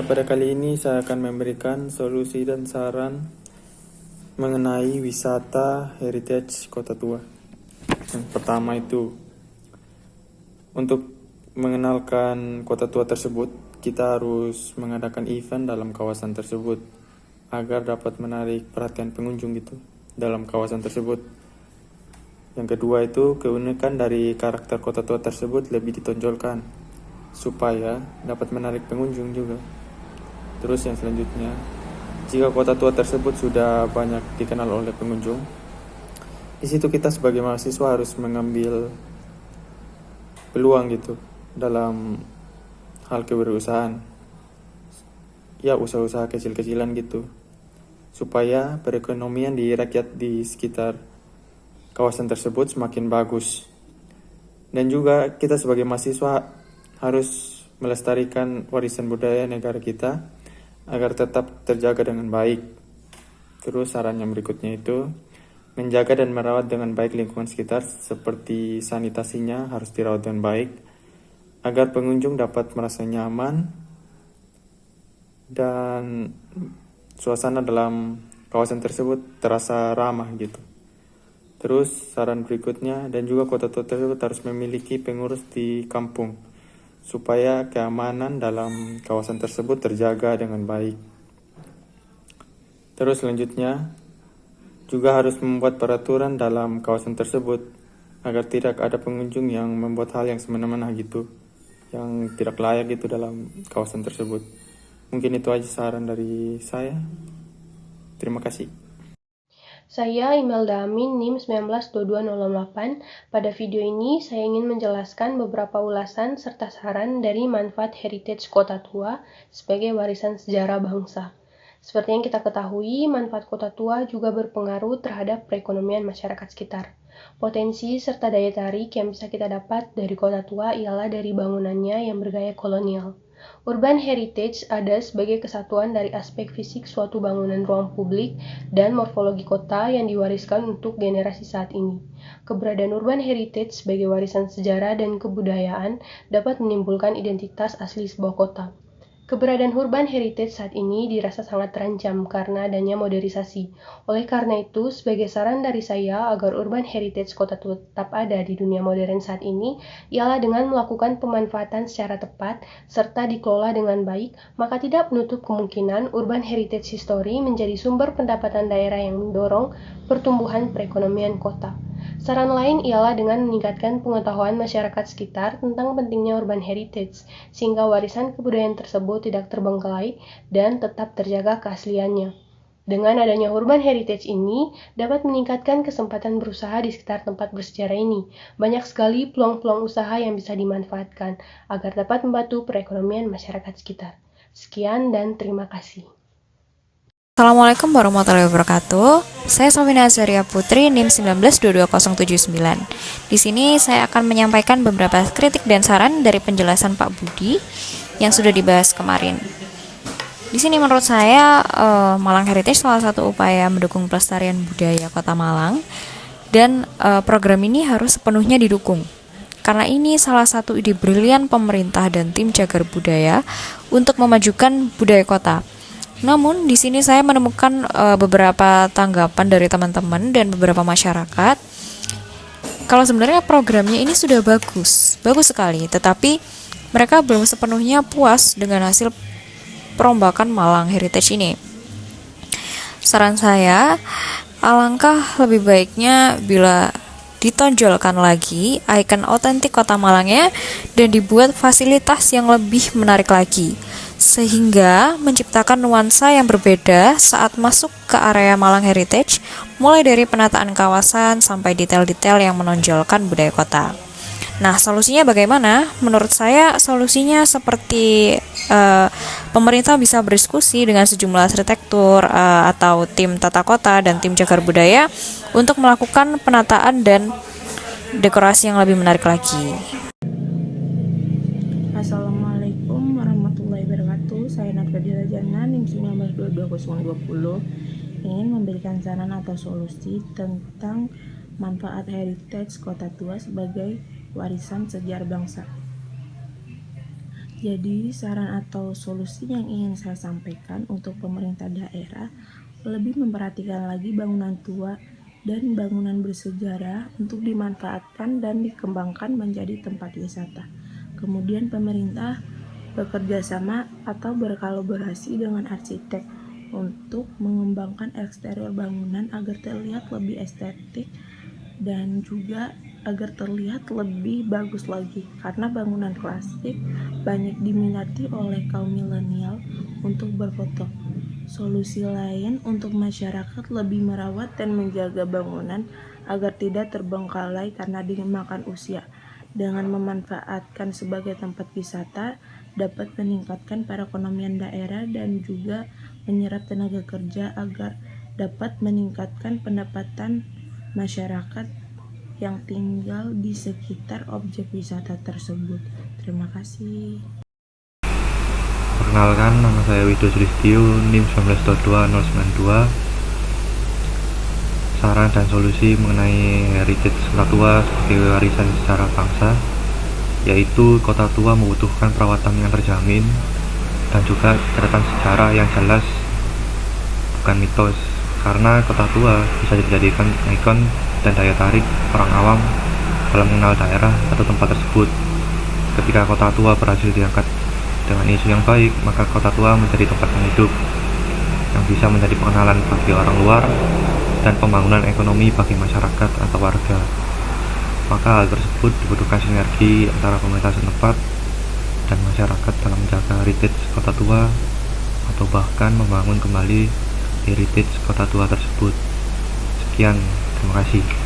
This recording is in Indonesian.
pada kali ini saya akan memberikan solusi dan saran mengenai wisata heritage Kota Tua. Yang pertama itu, untuk mengenalkan Kota Tua tersebut, kita harus mengadakan event dalam kawasan tersebut agar dapat menarik perhatian pengunjung gitu dalam kawasan tersebut. Yang kedua itu, keunikan dari karakter Kota Tua tersebut lebih ditonjolkan supaya dapat menarik pengunjung juga. Terus yang selanjutnya, jika Kota Tua tersebut sudah banyak dikenal oleh pengunjung, di situ kita sebagai mahasiswa harus mengambil peluang gitu dalam hal kewirausahaan. Ya, usaha-usaha kecil-kecilan gitu, supaya perekonomian di rakyat di sekitar kawasan tersebut semakin bagus. Dan juga kita sebagai mahasiswa harus melestarikan warisan budaya negara kita agar tetap terjaga dengan baik. Terus saran yang berikutnya itu, menjaga dan merawat dengan baik lingkungan sekitar seperti sanitasinya harus dirawat dengan baik agar pengunjung dapat merasa nyaman dan suasana dalam kawasan tersebut terasa ramah gitu. Terus saran berikutnya, dan juga Kota Tua tersebut harus memiliki pengurus di kampung supaya keamanan dalam kawasan tersebut terjaga dengan baik. Terus selanjutnya, juga harus membuat peraturan dalam kawasan tersebut agar tidak ada pengunjung yang membuat hal yang semena-mena gitu, yang tidak layak gitu dalam kawasan tersebut. Mungkin itu aja saran dari saya. Terima kasih. Saya Imelda Amin, NIM 192208. Pada video ini, saya ingin menjelaskan beberapa ulasan serta saran dari manfaat heritage Kota Tua sebagai warisan sejarah bangsa. Seperti yang kita ketahui, manfaat Kota Tua juga berpengaruh terhadap perekonomian masyarakat sekitar. Potensi serta daya tarik yang bisa kita dapat dari Kota Tua ialah dari bangunannya yang bergaya kolonial. Urban heritage ada sebagai kesatuan dari aspek fisik suatu bangunan ruang publik dan morfologi kota yang diwariskan untuk generasi saat ini. Keberadaan urban heritage sebagai warisan sejarah dan kebudayaan dapat menimbulkan identitas asli sebuah kota. Keberadaan urban heritage saat ini dirasa sangat terancam karena adanya modernisasi. Oleh karena itu, sebagai saran dari saya agar urban heritage Kota Tua tetap ada di dunia modern saat ini, ialah dengan melakukan pemanfaatan secara tepat serta dikelola dengan baik, maka tidak menutup kemungkinan urban heritage history menjadi sumber pendapatan daerah yang mendorong pertumbuhan perekonomian kota. Saran lain ialah dengan meningkatkan pengetahuan masyarakat sekitar tentang pentingnya urban heritage, sehingga warisan kebudayaan tersebut tidak terbengkalai dan tetap terjaga keasliannya. Dengan adanya urban heritage ini, dapat meningkatkan kesempatan berusaha di sekitar tempat bersejarah ini. Banyak sekali peluang-peluang usaha yang bisa dimanfaatkan agar dapat membantu perekonomian masyarakat sekitar. Sekian dan terima kasih. Assalamualaikum warahmatullahi wabarakatuh. Saya Sofina Azaria Putri, NIM 1922079. Di sini saya akan menyampaikan beberapa kritik dan saran dari penjelasan Pak Budi yang sudah dibahas kemarin. Di sini menurut saya Malang Heritage salah satu upaya mendukung pelestarian budaya Kota Malang, dan program ini harus sepenuhnya didukung. Karena ini salah satu ide brilian pemerintah dan tim cagar budaya untuk memajukan budaya kota. Namun di sini saya menemukan beberapa tanggapan dari teman-teman dan beberapa masyarakat kalau sebenarnya programnya ini sudah bagus sekali, tetapi mereka belum sepenuhnya puas dengan hasil perombakan Malang Heritage ini. Saran saya, alangkah lebih baiknya bila ditonjolkan lagi ikon otentik Kota Malangnya dan dibuat fasilitas yang lebih menarik lagi, sehingga menciptakan nuansa yang berbeda saat masuk ke area Malang Heritage, mulai dari penataan kawasan sampai detail-detail yang menonjolkan budaya kota. Nah, solusinya bagaimana? Menurut saya solusinya seperti pemerintah bisa berdiskusi dengan sejumlah arsitektur atau tim tata kota dan tim cagar budaya untuk melakukan penataan dan dekorasi yang lebih menarik lagi. Assalamualaikum warahmatullahi wabarakatuh. Saya Nadfadila Jana, NIM 1922020, ingin memberikan saran atau solusi tentang manfaat heritage Kota Tua sebagai warisan sejarah bangsa. Jadi, saran atau solusi yang ingin saya sampaikan untuk pemerintah daerah lebih memperhatikan lagi bangunan tua dan bangunan bersejarah untuk dimanfaatkan dan dikembangkan menjadi tempat wisata. Kemudian pemerintah bekerja sama atau berkolaborasi dengan arsitek untuk mengembangkan eksterior bangunan agar terlihat lebih estetik dan juga agar terlihat lebih bagus lagi, karena bangunan klasik banyak diminati oleh kaum milenial untuk berfoto. Solusi lain untuk masyarakat lebih merawat dan menjaga bangunan agar tidak terbengkalai karena dimakan usia. Dengan memanfaatkan sebagai tempat wisata dapat meningkatkan perekonomian daerah dan juga menyerap tenaga kerja agar dapat meningkatkan pendapatan masyarakat yang tinggal di sekitar objek wisata tersebut. Terima kasih. Perkenalkan, nama saya Wido Sulistyo, NIM 1922-092. Saran dan solusi mengenai heritage kota tua sebagai warisan sejarah bangsa, yaitu kota tua membutuhkan perawatan yang terjamin dan juga catatan sejarah yang jelas, bukan mitos, karena kota tua bisa dijadikan ikon dan daya tarik orang awam dalam mengenal daerah atau tempat tersebut. Ketika kota tua berhasil diangkat dengan isu yang baik, maka kota tua menjadi tempat yang hidup, yang bisa menjadi pengenalan bagi orang luar dan pembangunan ekonomi bagi masyarakat atau warga. Maka hal tersebut dibutuhkan sinergi antara pemerintah setempat dan masyarakat dalam menjaga heritage kota tua atau bahkan membangun kembali heritage kota tua tersebut. Sekian, terima kasih.